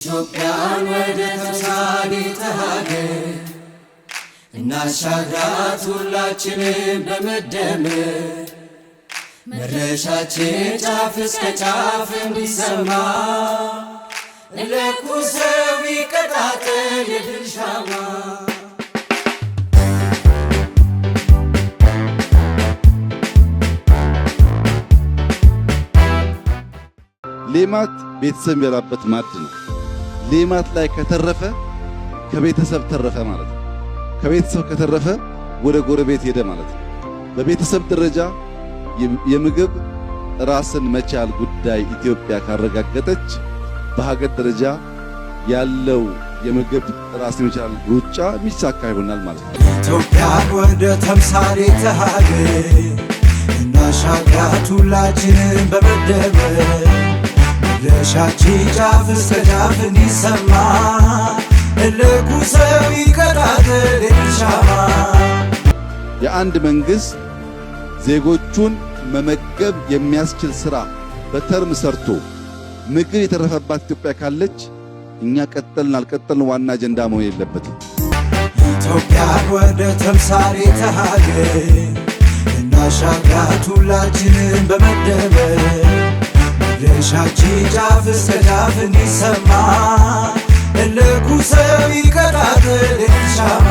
ኢትዮጵያን ወደ ተምሳሌተ ሀገር እናሻግራት ሁላችንም በመደመር መድረሻችን ጫፍ እስከ ጫፍ እንዲሰማ ለኩሰው ይቀጣጠል የድል ሻማ። ሌማት ቤተሰብ የሚበላበት ማዕድ ነው። ሌማት ላይ ከተረፈ ከቤተሰብ ተረፈ ማለት ነው። ከቤተሰብ ከተረፈ ወደ ጎረቤት ሄደ ማለት ነው። በቤተሰብ ደረጃ የምግብ ራስን መቻል ጉዳይ ኢትዮጵያ ካረጋገጠች በሀገር ደረጃ ያለው የምግብ ራስን መቻል ሩጫ የሚሳካ ይሆናል ማለት ነው። ኢትዮጵያ ወደ ተምሳሌተ ሀገር እናሻግራት ሁላችንም በመደመር መድረሻችን ጫፍ እስከ ጫፍ እንዲሰማ ለኩሰው ይቀጣጠል የድል ሻማ። የአንድ መንግስት ዜጎቹን መመገብ የሚያስችል ስራ በተርም ሰርቶ ምግብ የተረፈባት ኢትዮጵያ ካለች እኛ ቀጠልን አልቀጠልን ዋና አጀንዳ መሆን የለበትም። ኢትዮጵያ ወደ ተምሳሌተ ሀገር እናሻግራት ሁላችንም በመደመር መድረሻችን ጫፍ እስከ ጫፍ እንዲሰማ ለኩሰው ይቀጣጠል የድል ሻማ።